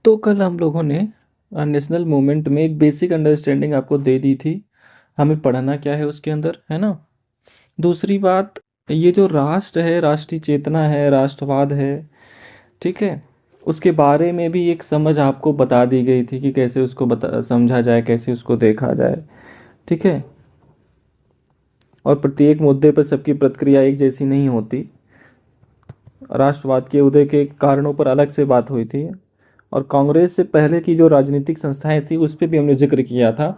तो कल हम लोगों ने नेशनल मूवमेंट में एक बेसिक अंडरस्टैंडिंग आपको दे दी थी। हमें पढ़ना क्या है उसके अंदर, है ना। दूसरी बात, ये जो राष्ट्र है, राष्ट्रीय चेतना है, राष्ट्रवाद है, ठीक है, उसके बारे में भी एक समझ आपको बता दी गई थी कि कैसे उसको बता समझा जाए, कैसे उसको देखा जाए, ठीक है। और प्रत्येक मुद्दे पर सबकी प्रतिक्रिया एक जैसी नहीं होती। राष्ट्रवाद के उदय के कारणों पर अलग से बात हुई थी। और कांग्रेस से पहले की जो राजनीतिक संस्थाएं थी उस पर भी हमने जिक्र किया था।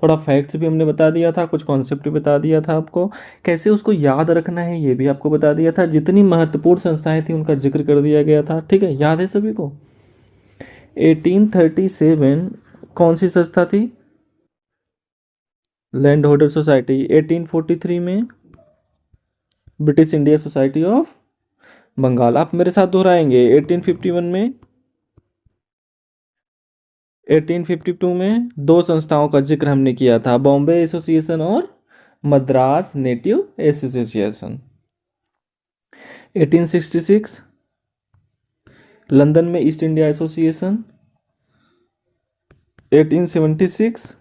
थोड़ा फैक्ट्स भी हमने बता दिया था, कुछ कॉन्सेप्ट भी बता दिया था आपको, कैसे उसको याद रखना है ये भी आपको बता दिया था। जितनी महत्वपूर्ण संस्थाएं थी उनका जिक्र कर दिया गया था, ठीक है, याद है सभी को। 1837 कौन सी संस्था थी? Land holder society. 1843 में British India Society of Bengal. आप मेरे साथ दोहराएंगे। 1851 में, 1852 में दो संस्थाओं का जिक्र हमने किया था, बॉम्बे एसोसिएशन और मद्रास नेटिव एसोसिएशन। 1866 लंदन में ईस्ट इंडिया एसोसिएशन। 1876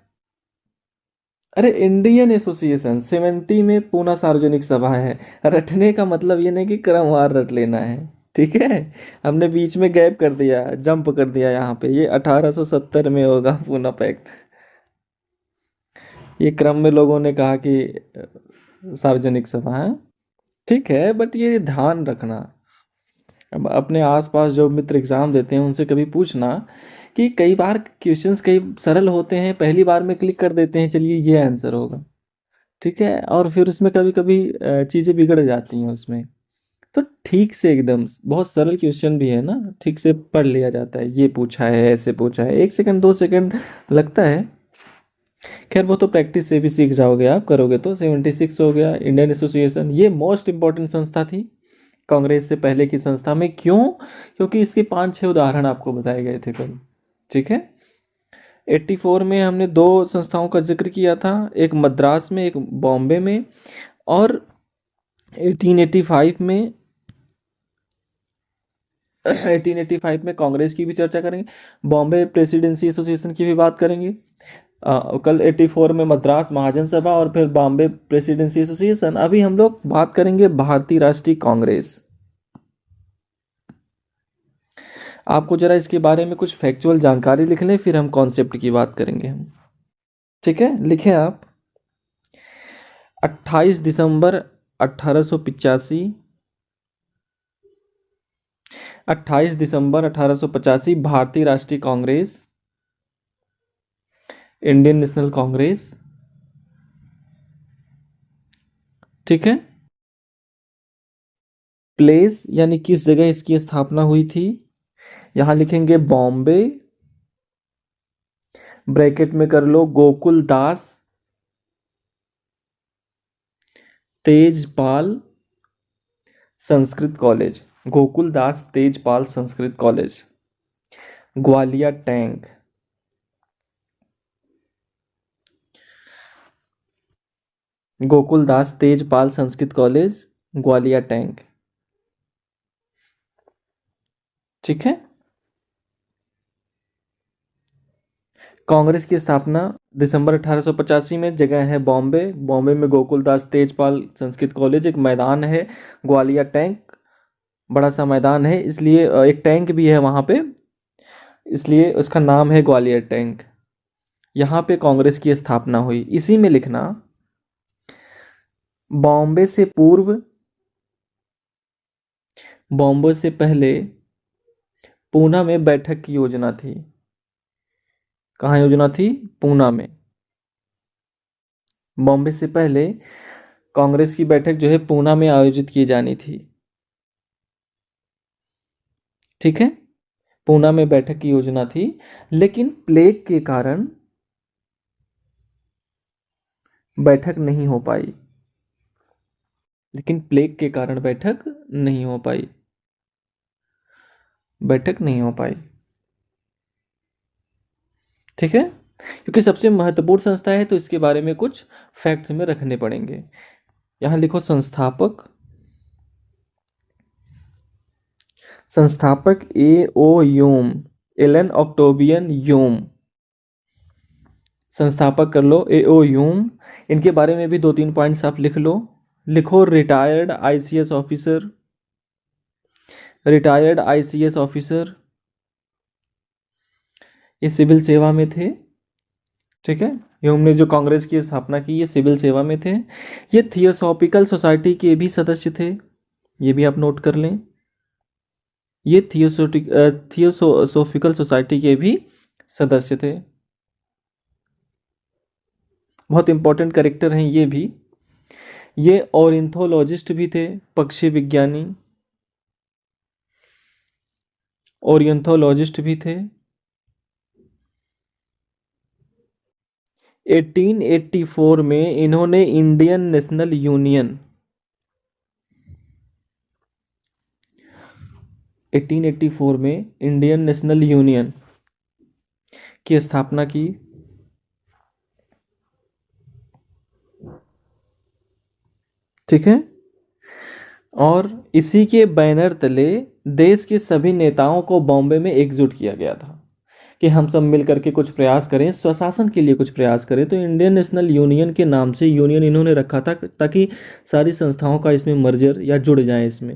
अरे इंडियन एसोसिएशन। 70 में पूना सार्वजनिक सभा है। रटने का मतलब ये नहीं कि क्रमवार रट लेना है, ठीक है। हमने बीच में गैप कर दिया, जंप कर दिया यहाँ पे। ये 1870 में होगा पूना पैक्ट। ये क्रम में लोगों ने कहा कि सार्वजनिक सभा है, ठीक है, बट ये ध्यान रखना। अब अपने आसपास जो मित्र एग्जाम देते हैं उनसे कभी पूछना कि कई बार क्वेश्चंस कई सरल होते हैं, पहली बार में क्लिक कर देते हैं चलिए ये आंसर होगा, ठीक है, और फिर उसमें कभी कभी चीज़ें बिगड़ जाती हैं उसमें। तो ठीक से एकदम बहुत सरल क्वेश्चन भी है ना, ठीक से पढ़ लिया जाता है, ये पूछा है, ऐसे पूछा है, 1 सेकंड 2 सेकंड लगता है। खैर वो तो प्रैक्टिस से भी सीख जाओगे, आप करोगे तो। 76 हो गया इंडियन एसोसिएशन। ये मोस्ट इंपॉर्टेंट संस्था थी कांग्रेस से पहले की संस्था में। क्यों? क्योंकि इसके 5-6 उदाहरण आपको बताए गए थे कल, ठीक है। 84 में हमने दो संस्थाओं का जिक्र किया था, एक मद्रास में, एक बॉम्बे में। और 1885 में 1885 में कांग्रेस की भी चर्चा करेंगे, बॉम्बे प्रेसिडेंसी एसोसिएशन की भी बात करेंगे। कल 84 में मद्रास महाजन सभा और फिर बॉम्बे प्रेसिडेंसी एसोसिएशन। अभी हम लोग बात करेंगे भारतीय राष्ट्रीय कांग्रेस। आपको जरा इसके बारे में कुछ फैक्चुअल जानकारी लिख लें, फिर हम कॉन्सेप्ट की बात करेंगे हम, ठीक है। लिखें आप। 28 दिसंबर 1885, 28 दिसंबर 1885 भारतीय राष्ट्रीय कांग्रेस, इंडियन नेशनल कांग्रेस, ठीक है। प्लेस यानी किस जगह इसकी स्थापना हुई थी, यहां लिखेंगे बॉम्बे, ब्रैकेट में कर लो गोकुल दास तेजपाल संस्कृत कॉलेज, गोकुल दास तेजपाल संस्कृत कॉलेज, ग्वालियर टैंक। गोकुल दास तेजपाल संस्कृत कॉलेज, ग्वालियर टैंक, ठीक है। कांग्रेस की स्थापना दिसंबर 1885 में, जगह है बॉम्बे, बॉम्बे में गोकुलदास तेजपाल संस्कृत कॉलेज, एक मैदान है ग्वालियर टैंक, बड़ा सा मैदान है, इसलिए एक टैंक भी है वहाँ पे, इसलिए उसका नाम है ग्वालियर टैंक। यहाँ पे कांग्रेस की स्थापना हुई। इसी में लिखना, बॉम्बे से पूर्व, बॉम्बे से पहले पूना में बैठक की योजना थी। कहाँ योजना थी? पूना में। बॉम्बे से पहले कांग्रेस की बैठक जो है पूना में आयोजित की जानी थी, ठीक है। पूना में बैठक की योजना थी, लेकिन प्लेग के कारण बैठक नहीं हो पाई, लेकिन प्लेग के कारण बैठक नहीं हो पाई, बैठक नहीं हो पाई, ठीक है। क्योंकि सबसे महत्वपूर्ण संस्था है तो इसके बारे में कुछ फैक्ट्स में रखने पड़ेंगे। यहां लिखो संस्थापक, संस्थापक ए ओ यूम, एलन ऑक्टोबियन ह्यूम, संस्थापक कर लो एओ ह्यूम। इनके बारे में भी दो तीन पॉइंट्स आप लिख लो। लिखो retired ICS officer, retired ICS officer, ये सिविल सेवा में थे। ठीक है, ह्यूम ने जो कांग्रेस की स्थापना की ये सिविल सेवा में थे। ये थियोसॉफिकल सोसाइटी के भी सदस्य थे, ये भी आप नोट कर लें। ये थियोसोफिकल सोसाइटी के भी सदस्य थे। बहुत इंपॉर्टेंट कैरेक्टर हैं ये भी। ये ऑरिंथोलॉजिस्ट भी थे, पक्षी विज्ञानी, ओरियंथोलॉजिस्ट भी थे। 1884 में इन्होंने इंडियन नेशनल यूनियन 1884 में इंडियन नेशनल यूनियन की स्थापना की। ठीक है, और इसी के बैनर तले देश के सभी नेताओं को बॉम्बे में एकजुट किया गया था कि हम सब मिल करके कुछ प्रयास करें, स्वशासन के लिए कुछ प्रयास करें। तो इंडियन नेशनल यूनियन के नाम से यूनियन इन्होंने रखा था ताकि सारी संस्थाओं का इसमें मर्जर या जुड़ जाए। इसमें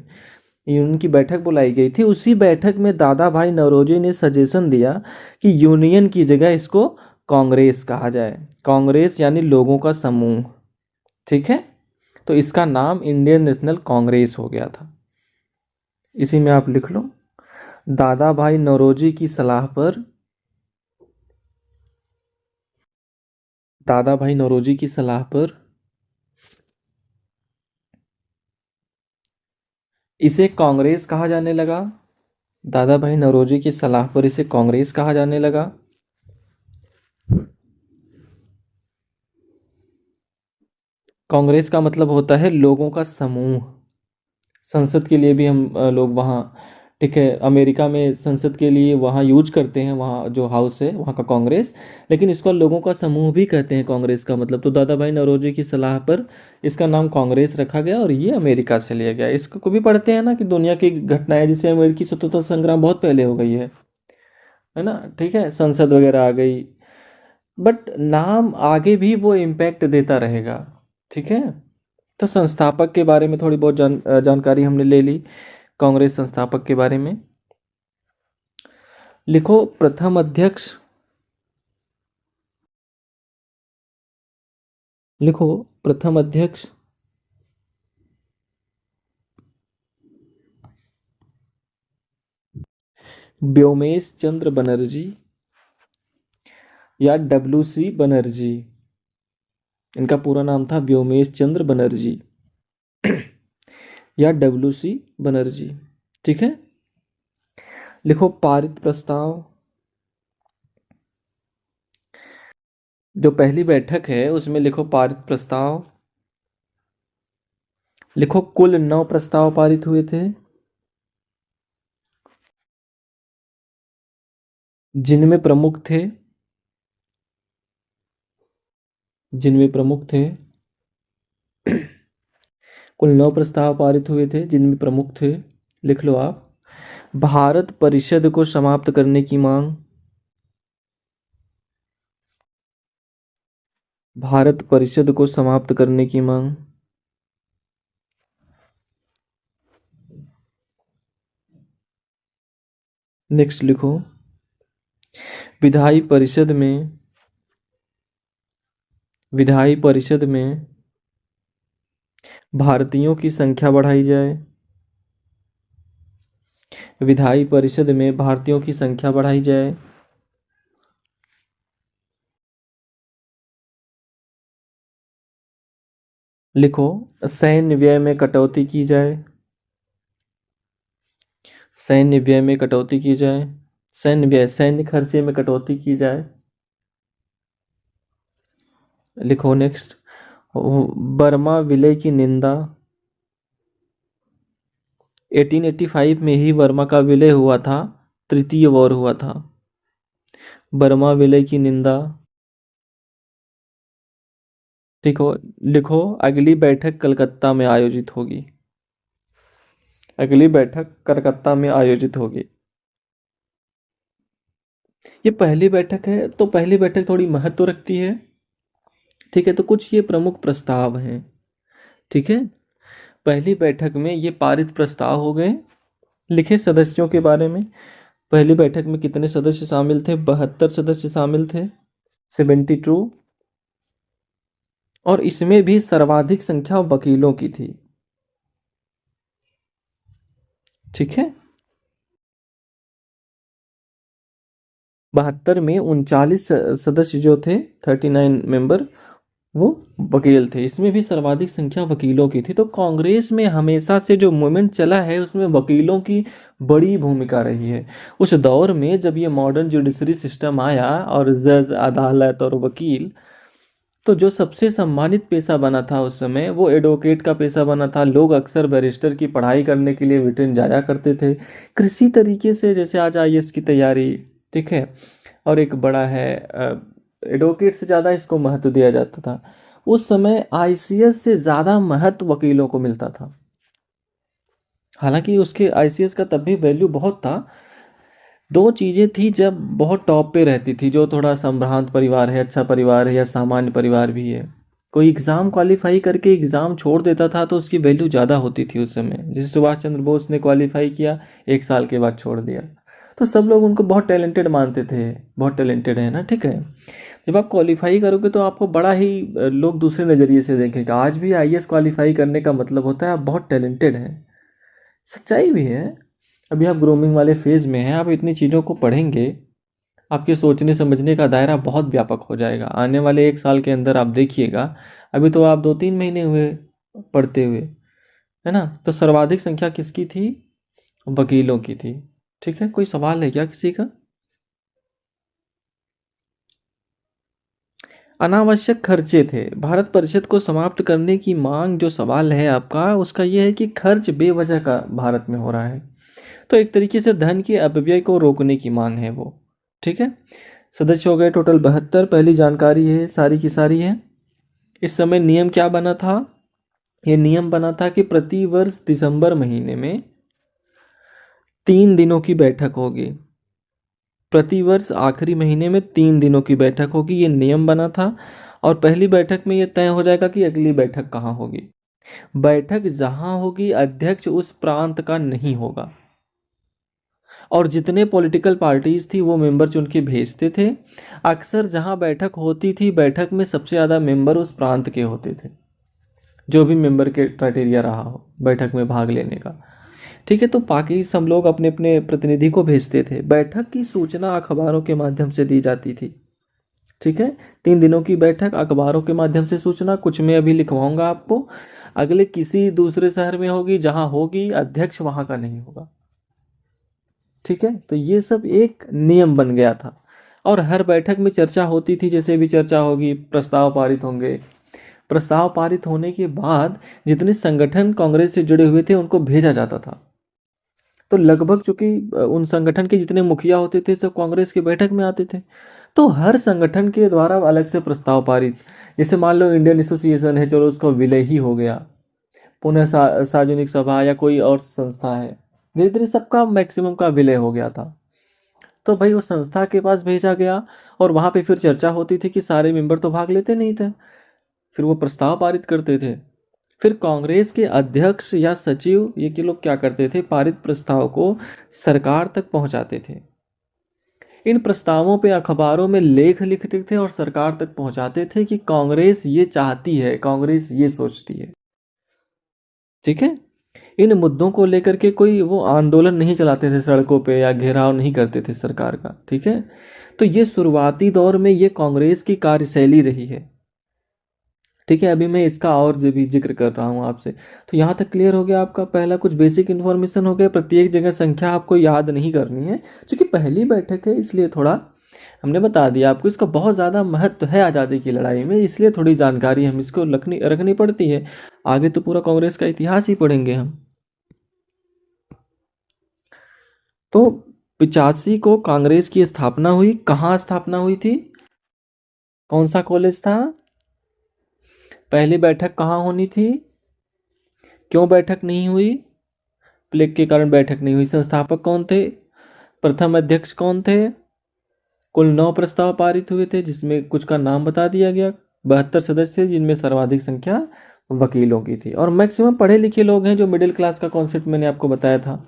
यूनियन की बैठक बुलाई गई थी। उसी बैठक में दादा भाई नौरोजी ने सजेशन दिया कि यूनियन की जगह इसको कांग्रेस कहा जाए। कांग्रेस यानी लोगों का समूह। ठीक है, तो इसका नाम इंडियन नेशनल कांग्रेस हो गया था। इसी में आप लिख लो दादा भाई नौरोजी की सलाह पर, दादा भाई नौरोजी की सलाह पर इसे कांग्रेस कहा जाने लगा। दादा भाई नौरोजी की सलाह पर इसे कांग्रेस कहा जाने लगा। कांग्रेस का मतलब होता है लोगों का समूह। संसद के लिए भी हम लोग वहाँ, ठीक है, अमेरिका में संसद के लिए वहाँ यूज करते हैं, वहाँ जो हाउस है वहाँ का कांग्रेस, लेकिन इसको लोगों का समूह भी कहते हैं कांग्रेस का मतलब। तो दादा भाई नौरोजी की सलाह पर इसका नाम कांग्रेस रखा गया और ये अमेरिका से लिया गया। इसको को भी पढ़ते हैं ना कि दुनिया की घटनाएं, जैसे अमेरिकी स्वतंत्रता संग्राम बहुत पहले हो गई है ना। ठीक है, संसद वगैरह आ गई, बट नाम आगे भी वो इम्पैक्ट देता रहेगा। ठीक है, तो संस्थापक के बारे में थोड़ी बहुत जानकारी हमने ले ली, कांग्रेस संस्थापक के बारे में। लिखो प्रथम अध्यक्ष, लिखो प्रथम अध्यक्ष व्योमेश चंद्र बनर्जी या डब्ल्यू.सी. बनर्जी। इनका पूरा नाम था व्योमेश चंद्र बनर्जी या डब्ल्यू.सी. बनर्जी। ठीक है, लिखो पारित प्रस्ताव। जो पहली बैठक है उसमें लिखो पारित प्रस्ताव। लिखो कुल 9 प्रस्ताव पारित हुए थे, जिनमें प्रमुख थे, जिनमें प्रमुख थे कुल 9 प्रस्ताव पारित हुए थे जिनमें प्रमुख थे। लिख लो आप, भारत परिषद को समाप्त करने की मांग, भारत परिषद को समाप्त करने की मांग। नेक्स्ट लिखो विधायी परिषद में, विधायी परिषद में भारतीयों की संख्या बढ़ाई जाए, विधायी परिषद में भारतीयों की संख्या बढ़ाई जाए। लिखो सैन्य व्यय में कटौती की जाए, सैन्य व्यय में कटौती की जाए, सैन्य व्यय सैन्य खर्चे में कटौती की जाए। लिखो नेक्स्ट बर्मा विलय की निंदा, 1885 में ही बर्मा का विलय हुआ था, तृतीय वॉर हुआ था। बर्मा विलय की निंदा। ठीक हो, लिखो अगली बैठक कलकत्ता में आयोजित होगी, अगली बैठक कलकत्ता में आयोजित होगी। ये पहली बैठक है, तो पहली बैठक थोड़ी महत्व रखती है। ठीक है, तो कुछ ये प्रमुख प्रस्ताव हैं। ठीक है, पहली बैठक में ये पारित प्रस्ताव हो गए। लिखे सदस्यों के बारे में, पहली बैठक में कितने सदस्य शामिल थे? 72 सदस्य शामिल थे, 72। और इसमें भी सर्वाधिक संख्या वकीलों की थी। ठीक है, 72 में 39 सदस्य जो थे, 39 मेंबर, वो वकील थे। इसमें भी सर्वाधिक संख्या वकीलों की थी। तो कांग्रेस में हमेशा से जो मूवमेंट चला है उसमें वकीलों की बड़ी भूमिका रही है। उस दौर में जब ये मॉडर्न जुडिशरी सिस्टम आया और जज, अदालत और वकील, तो जो सबसे सम्मानित पेशा बना था उस समय वो एडवोकेट का पेशा बना था। लोग अक्सर बैरिस्टर की पढ़ाई करने के लिए ब्रिटेन जाया करते थे। कृषि तरीके से जैसे आज आईएएस की तैयारी, ठीक है, और एक बड़ा है, एडवोकेट से ज़्यादा इसको महत्व दिया जाता था। उस समय आईसीएस से ज़्यादा महत्व वकीलों को मिलता था। हालांकि उसके आईसीएस का तब भी वैल्यू बहुत था। दो चीज़ें थी जब बहुत टॉप पे रहती थी, जो थोड़ा संभ्रांत परिवार है, अच्छा परिवार है या सामान्य परिवार भी है, कोई एग्ज़ाम क्वालिफाई करके एग्ज़ाम छोड़ देता था तो उसकी वैल्यू ज़्यादा होती थी उस समय। जैसे सुभाष चंद्र बोस ने क्वालिफाई किया, 1 साल के बाद छोड़ दिया, तो सब लोग उनको बहुत टैलेंटेड मानते थे, बहुत टैलेंटेड है ना। ठीक है, जब आप क्वालिफाई करोगे तो आपको बड़ा ही लोग दूसरे नज़रिए से देखेंगे। आज भी आईएएस क्वालिफाई करने का मतलब होता है आप बहुत टैलेंटेड हैं। सच्चाई भी है। अभी आप ग्रूमिंग वाले फेज़ में हैं, आप इतनी चीज़ों को पढ़ेंगे, आपके सोचने समझने का दायरा बहुत व्यापक हो जाएगा। आने वाले 1 साल के अंदर आप देखिएगा, अभी तो आप 2-3 महीने हुए पढ़ते हुए, है ना। तो सर्वाधिक संख्या किसकी थी? वकीलों की थी। ठीक है, कोई सवाल है क्या किसी का? अनावश्यक खर्चे थे। भारत परिषद को समाप्त करने की मांग, जो सवाल है आपका उसका ये है कि खर्च बेवजह का भारत में हो रहा है। तो एक तरीके से धन के अपव्यय को रोकने की मांग है वो। ठीक है, सदस्य हो गए टोटल 72। पहली जानकारी है सारी की सारी है। इस समय नियम क्या बना था? ये नियम बना था कि प्रति वर्ष दिसंबर महीने में 3 दिनों की बैठक होगी। प्रति वर्ष आखिरी महीने में 3 दिनों की बैठक होगी, ये नियम बना था। और पहली बैठक में ये तय हो जाएगा कि अगली बैठक कहाँ होगी। बैठक जहाँ होगी अध्यक्ष उस प्रांत का नहीं होगा, और जितने पॉलिटिकल पार्टीज थी वो मेंबर चुन के भेजते थे। अक्सर जहाँ बैठक होती थी, बैठक में सबसे ज़्यादा मेंबर उस प्रांत के होते थे, जो भी मेंबर के क्राइटेरिया रहा हो बैठक में भाग लेने का। ठीक है, तो बाकी सब लोग अपने अपने प्रतिनिधि को भेजते थे। बैठक की सूचना अखबारों के माध्यम से दी जाती थी। ठीक है, 3 दिनों की बैठक, अखबारों के माध्यम से सूचना, कुछ मैं अभी लिखवाऊंगा आपको। अगले किसी दूसरे शहर में होगी, जहां होगी अध्यक्ष वहां का नहीं होगा। ठीक है, तो ये सब एक नियम बन गया था। और हर बैठक में चर्चा होती थी, जैसे भी चर्चा होगी प्रस्ताव पारित होंगे। प्रस्ताव पारित होने के बाद जितने संगठन कांग्रेस से जुड़े हुए थे उनको भेजा जाता था। तो लगभग चूंकि उन संगठन के जितने मुखिया होते थे सब कांग्रेस की बैठक में आते थे, तो हर संगठन के द्वारा अलग से प्रस्ताव पारित। जैसे मान लो इंडियन एसोसिएशन है, चलो उसका विलय ही हो गया। पुनः सार्वजनिक सभा या कोई और संस्था है, धीरे धीरे सबका मैक्सिमम का विलय हो गया था। तो भाई उस संस्था के पास भेजा गया, और वहाँ पे फिर चर्चा होती थी कि सारे मेंबर तो भाग लेते नहीं थे, फिर वो प्रस्ताव पारित करते थे। फिर कांग्रेस के अध्यक्ष या सचिव ये के लोग क्या करते थे, पारित प्रस्ताव को सरकार तक पहुंचाते थे। इन प्रस्तावों पे अखबारों में लेख लिखते थे और सरकार तक पहुंचाते थे कि कांग्रेस ये चाहती है, कांग्रेस ये सोचती है। ठीक है, इन मुद्दों को लेकर के कोई वो आंदोलन नहीं चलाते थे सड़कों पे, या घेराव नहीं करते थे सरकार का। ठीक है, तो ये शुरुआती दौर में ये कांग्रेस की कार्यशैली रही है। ठीक है, अभी मैं इसका और भी जिक्र कर रहा हूँ आपसे। तो यहाँ तक क्लियर हो गया आपका पहला कुछ बेसिक इन्फॉर्मेशन हो गया। प्रत्येक जगह संख्या आपको याद नहीं करनी है, क्योंकि पहली बैठक है इसलिए थोड़ा हमने बता दिया आपको। इसका बहुत ज़्यादा महत्व है आज़ादी की लड़ाई में, इसलिए थोड़ी जानकारी हम इसको रखनी रखनी पड़ती है। आगे तो पूरा कांग्रेस का इतिहास ही पढ़ेंगे हम। तो 85 को कांग्रेस की स्थापना हुई। कहाँ स्थापना हुई थी? कौन सा कॉलेज था? पहली बैठक कहाँ होनी थी? क्यों बैठक नहीं हुई? प्लेग के कारण बैठक नहीं हुई। संस्थापक कौन थे? प्रथम अध्यक्ष कौन थे? कुल 9 प्रस्ताव पारित हुए थे, जिसमें कुछ का नाम बता दिया गया। 72 सदस्य थे, जिनमें सर्वाधिक संख्या वकीलों की थी, और मैक्सिमम पढ़े लिखे लोग हैं, जो मिडिल क्लास का कॉन्सेप्ट मैंने आपको बताया था।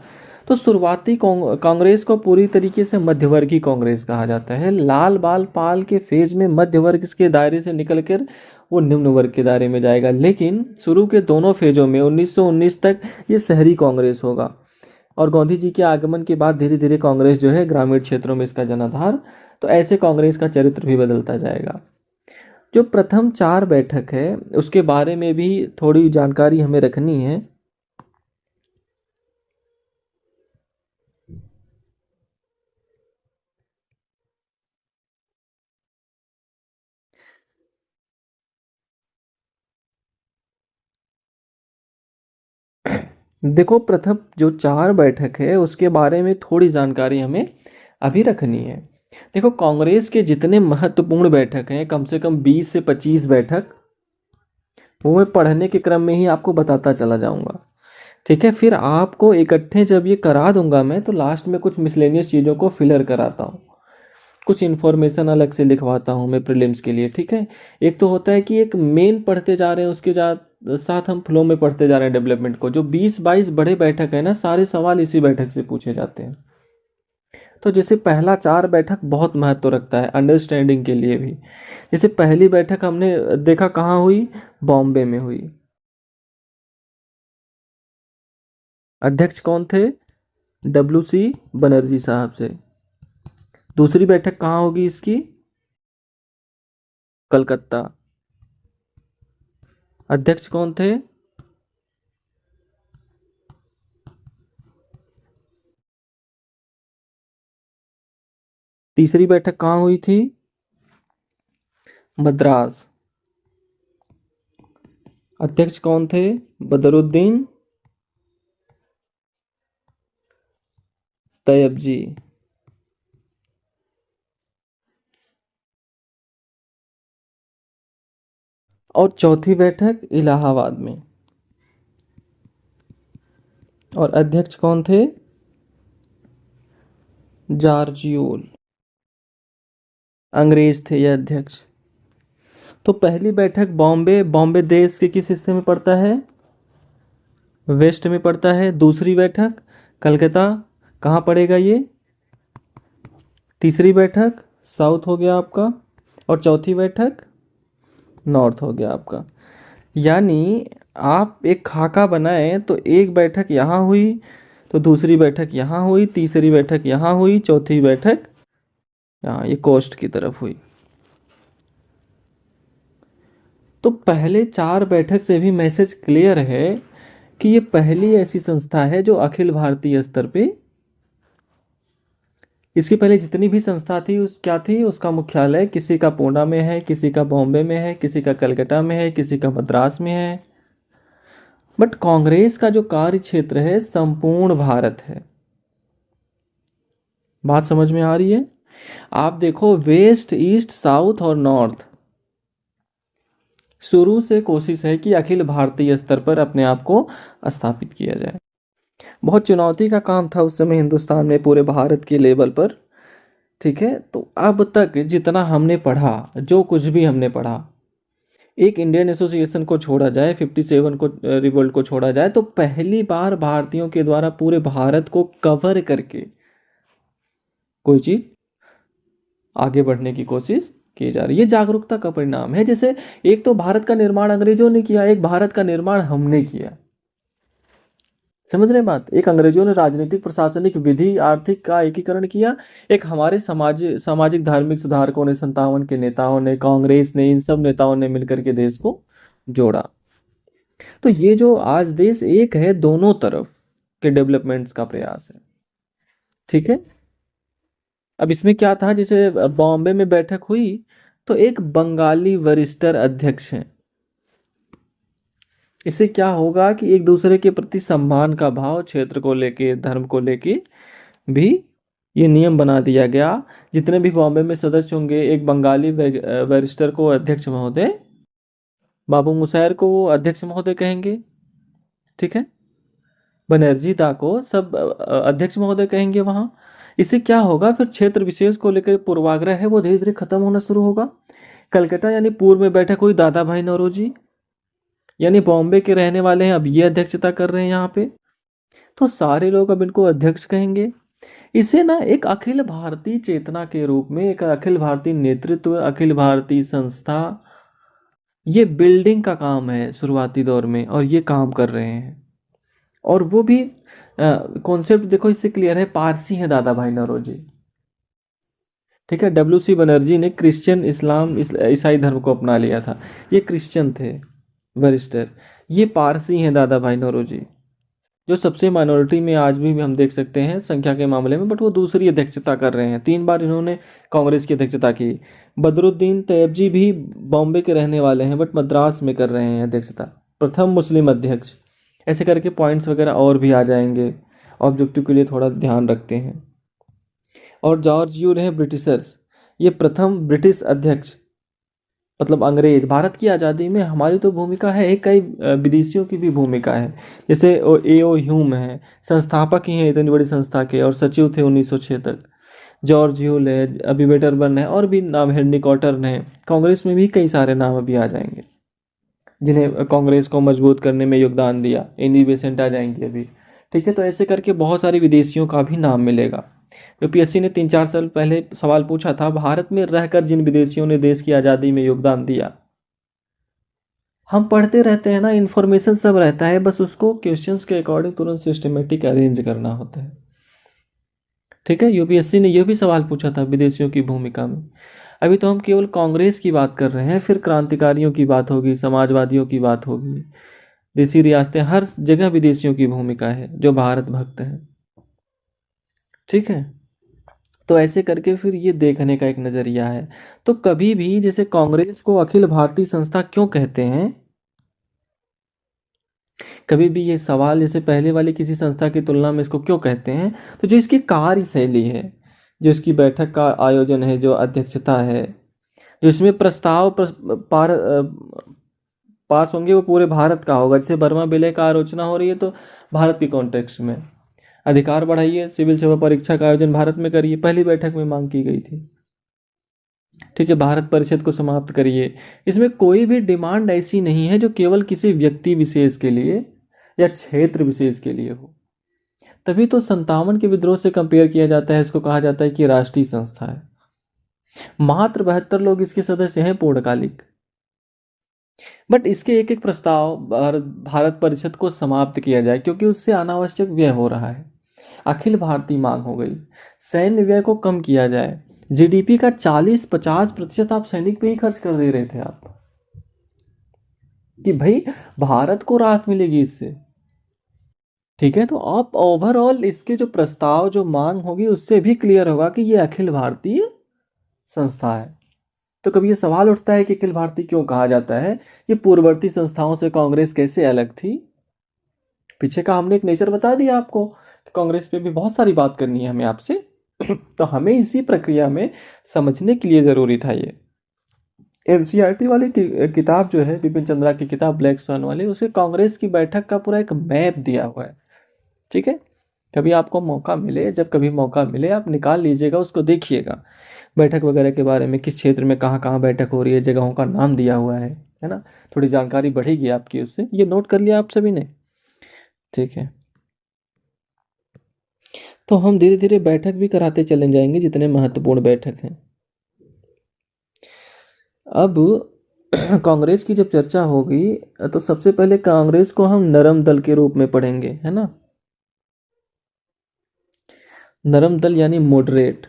तो शुरुआती कांग्रेस को पूरी तरीके से मध्यवर्गीय कांग्रेस कहा जाता है। लाल बाल पाल के फेज में मध्य वर्ग के दायरे से निकलकर वो निम्न वर्ग के दायरे में जाएगा, लेकिन शुरू के दोनों फेजों में 1919 तक ये शहरी कांग्रेस होगा, और गांधी जी के आगमन के बाद धीरे धीरे कांग्रेस जो है ग्रामीण क्षेत्रों में इसका जनाधार। तो ऐसे कांग्रेस का चरित्र भी बदलता जाएगा। जो प्रथम 4 बैठक है उसके बारे में भी थोड़ी जानकारी हमें रखनी है। देखो, प्रथम जो 4 बैठक है उसके बारे में थोड़ी जानकारी हमें अभी रखनी है। देखो, कांग्रेस के जितने महत्वपूर्ण बैठक हैं, कम से कम 20 से 25 बैठक, वो मैं पढ़ने के क्रम में ही आपको बताता चला जाऊंगा। ठीक है, फिर आपको इकट्ठे जब ये करा दूंगा मैं, तो लास्ट में कुछ मिसलेनियस चीज़ों को फिलर कराता हूँ, कुछ इन्फॉर्मेशन अलग से लिखवाता हूँ मैं प्रीलिम्स के लिए। ठीक है, एक तो होता है कि एक मेन पढ़ते जा रहे हैं, उसके साथ हम फ्लो में पढ़ते जा रहे हैं डेवलपमेंट को। जो 20-22 बड़े बैठक है ना, सारे सवाल इसी बैठक से पूछे जाते हैं। तो जैसे पहला 4 बैठक बहुत महत्व रखता है अंडरस्टैंडिंग के लिए भी। जैसे पहली बैठक हमने देखा कहाँ हुई, बॉम्बे में हुई। अध्यक्ष कौन थे, WC बनर्जी साहब से। दूसरी बैठक कहाँ होगी इसकी, कलकत्ता। अध्यक्ष कौन थे, तीसरी बैठक कहाँ हुई थी, मद्रास। अध्यक्ष कौन थे, बदरुद्दीन तैयबजी। और चौथी बैठक इलाहाबाद में, और अध्यक्ष कौन थे, जॉर्जियोल, अंग्रेज थे ये अध्यक्ष। तो पहली बैठक बॉम्बे, बॉम्बे देश के किस हिस्से में पड़ता है, वेस्ट में पड़ता है। दूसरी बैठक कलकत्ता, कहाँ पड़ेगा ये, तीसरी बैठक साउथ हो गया आपका, और चौथी बैठक नॉर्थ हो गया आपका। यानी आप एक खाका बनाए तो एक बैठक यहाँ हुई, तो दूसरी बैठक यहाँ हुई, तीसरी बैठक यहाँ हुई, चौथी बैठक यहाँ ये कोस्ट की तरफ हुई। तो पहले 4 बैठक से भी मैसेज क्लियर है कि ये पहली ऐसी संस्था है जो अखिल भारतीय स्तर पे, इसके पहले जितनी भी संस्था थी उस क्या थी, उसका मुख्यालय किसी का पूना में है, किसी का बॉम्बे में है, किसी का कलकत्ता में है, किसी का मद्रास में है। बट कांग्रेस का जो कार्य क्षेत्र है संपूर्ण भारत है। बात समझ में आ रही है। आप देखो, वेस्ट, ईस्ट, साउथ और नॉर्थ, शुरू से कोशिश है कि अखिल भारतीय स्तर पर अपने आप को स्थापित किया जाए। बहुत चुनौती का काम था उस समय हिंदुस्तान में, पूरे भारत के लेवल पर। ठीक है, तो अब तक जितना हमने पढ़ा, जो कुछ भी हमने पढ़ा, एक इंडियन एसोसिएशन को छोड़ा जाए, 57 को रिवोल्ट को छोड़ा जाए, तो पहली बार भारतीयों के द्वारा पूरे भारत को कवर करके कोई चीज आगे बढ़ने की कोशिश की जा रही है। ये जागरूकता का परिणाम है। जैसे एक तो भारत का निर्माण अंग्रेजों ने किया, एक भारत का निर्माण हमने किया। समझ रहे हैं बात। एक अंग्रेजों ने राजनीतिक, प्रशासनिक, विधि, आर्थिक का एकीकरण किया। एक हमारे सामाजिक धार्मिक सुधारकों ने, 57 के नेताओं ने, कांग्रेस ने, इन सब नेताओं ने मिलकर के देश को जोड़ा। तो ये जो आज देश एक है, दोनों तरफ के डेवलपमेंट्स का प्रयास है। ठीक है, अब इसमें क्या था, जैसे बॉम्बे में बैठक हुई तो एक बंगाली वरिष्ठर अध्यक्ष हैं। इससे क्या होगा कि एक दूसरे के प्रति सम्मान का भाव, क्षेत्र को लेके, धर्म को लेके भी ये नियम बना दिया गया। जितने भी बॉम्बे में सदस्य होंगे, एक बंगाली बैरिस्टर को अध्यक्ष महोदय, बाबू मुसैर को वो अध्यक्ष महोदय कहेंगे। ठीक है, बनर्जी दा को सब अध्यक्ष महोदय कहेंगे वहाँ। इससे क्या होगा, फिर क्षेत्र विशेष को लेकर पूर्वाग्रह है वो धीरे धीरे खत्म होना शुरू होगा। कलकत्ता यानी पूर्व में बैठक हुई दादा भाई नौरोजी, यानी बॉम्बे के रहने वाले हैं, अब ये अध्यक्षता कर रहे हैं यहाँ पे, तो सारे लोग अब इनको अध्यक्ष कहेंगे। इसे ना एक अखिल भारतीय चेतना के रूप में, एक अखिल भारतीय नेतृत्व, अखिल भारतीय संस्था, ये बिल्डिंग का काम है शुरुआती दौर में, और ये काम कर रहे हैं। और वो भी कॉन्सेप्ट देखो इससे क्लियर है, पारसी हैं दादा भाई नौरोजी, ठीक है। डब्ल्यू सी बनर्जी ने क्रिश्चियन इस्लाम ईसाई धर्म को अपना लिया था, ये क्रिश्चियन थे बैरिस्टर। ये पारसी हैं दादा भाई नौरोजी, जो सबसे माइनॉरिटी में आज भी हम देख सकते हैं संख्या के मामले में, बट वो दूसरी अध्यक्षता कर रहे हैं। 3 बार इन्होंने कांग्रेस की अध्यक्षता की। बदरुद्दीन तैयबजी भी बॉम्बे के रहने वाले हैं, बट मद्रास में कर रहे हैं अध्यक्षता, प्रथम मुस्लिम अध्यक्ष। ऐसे करके पॉइंट्स वगैरह और भी आ जाएंगे, ऑब्जेक्टिव के लिए थोड़ा ध्यान रखते हैं। और जॉर्ज यू रहे ब्रिटिशर्स, ये प्रथम ब्रिटिश अध्यक्ष, मतलब अंग्रेज। भारत की आज़ादी में हमारी तो भूमिका है, कई विदेशियों की भी भूमिका है। जैसे ए.ओ. ह्यूम है, संस्थापक ही हैं इतनी बड़ी संस्था के, और सचिव थे 1906 तक। जॉर्ज ह्यूल है, अभी वेटरबर्न है, और भी नाम, हेनरी कॉटन है। कांग्रेस में भी कई सारे नाम अभी आ जाएंगे जिन्हें कांग्रेस को मजबूत करने में योगदान दिया। एनी बेसेंट आ जाएंगे अभी, ठीक है। तो ऐसे करके बहुत सारे विदेशियों का भी नाम मिलेगा। यूपीएससी ने 3-4 साल पहले सवाल पूछा था, भारत में रहकर जिन विदेशियों ने देश की आज़ादी में योगदान दिया। हम पढ़ते रहते हैं ना, इन्फॉर्मेशन सब रहता है, बस उसको क्वेश्चंस के अकॉर्डिंग तुरंत सिस्टमेटिक अरेंज करना होता है, ठीक है। यूपीएससी ने यह भी सवाल पूछा था विदेशियों की भूमिका में। अभी तो हम केवल कांग्रेस की बात कर रहे हैं, फिर क्रांतिकारियों की बात होगी, समाजवादियों की बात होगी, देसी रियासतें, हर जगह विदेशियों की भूमिका है जो भारत भक्त हैं, ठीक है। तो ऐसे करके फिर ये देखने का एक नज़रिया है। तो कभी भी जैसे कांग्रेस को अखिल भारतीय संस्था क्यों कहते हैं, कभी भी ये सवाल जैसे पहले वाली किसी संस्था की तुलना में इसको क्यों कहते हैं, तो जो इसकी कार्यशैली है, जो इसकी बैठक का आयोजन है, जो अध्यक्षता है, जो इसमें प्रस्ताव पास होंगे वो पूरे भारत का होगा। जैसे बर्मा विलय का आलोचना हो रही है तो भारत के कॉन्टेक्स्ट में, अधिकार बढ़ाइए, सिविल सेवा परीक्षा का आयोजन भारत में करिए, पहली बैठक में मांग की गई थी, ठीक है। भारत परिषद को समाप्त करिए। इसमें कोई भी डिमांड ऐसी नहीं है जो केवल किसी व्यक्ति विशेष के लिए या क्षेत्र विशेष के लिए हो। तभी तो 57 के विद्रोह से कंपेयर किया जाता है, इसको कहा जाता है कि राष्ट्रीय संस्था है। मात्र 72 लोग इसके सदस्य हैं पूर्णकालिक, बट इसके एक एक प्रस्ताव भारत परिषद को समाप्त किया जाए, क्योंकि उससे अनावश्यक व्यय हो रहा है। अखिल भारतीय मांग हो गई, सैन्य व्यय को कम किया जाए। जीडीपी का 40-50% आप सैनिक पे ही खर्च कर दे रहे थे आप, कि भाई भारत को राहत मिलेगी इससे, ठीक है। तो आप ओवरऑल इसके जो प्रस्ताव, जो मांग होगी, उससे भी क्लियर होगा कि ये अखिल भारतीय संस्था है। तो कभी ये सवाल उठता है कि अखिल भारतीय क्यों कहा जाता है, ये पूर्ववर्ती संस्थाओं से कांग्रेस कैसे अलग थी। पीछे का हमने एक नेचर बता दिया आपको कि कांग्रेस पे भी बहुत सारी बात करनी है हमें आपसे तो हमें इसी प्रक्रिया में समझने के लिए ज़रूरी था ये एनसीईआरटी वाली किताब जो है, बिपिन चंद्रा की किताब ब्लैक स्वैन वाली, उसके कांग्रेस की बैठक का पूरा एक मैप दिया हुआ है, ठीक है। कभी आपको मौका मिले, जब कभी मौका मिले आप निकाल लीजिएगा, उसको देखिएगा, बैठक वगैरह के बारे में, किस क्षेत्र में कहाँ कहाँ बैठक हो रही है, जगहों का नाम दिया हुआ है ना। थोड़ी जानकारी बढ़ेगी आपकी उससे। ये नोट कर लिया आप सभी ने, ठीक है। तो हम धीरे धीरे बैठक भी कराते चले जाएंगे, जितने महत्वपूर्ण बैठक हैं। अब कांग्रेस की जब चर्चा होगी तो सबसे पहले कांग्रेस को हम नरम दल के रूप में पढ़ेंगे, है ना। नरम दल यानी मॉडरेट,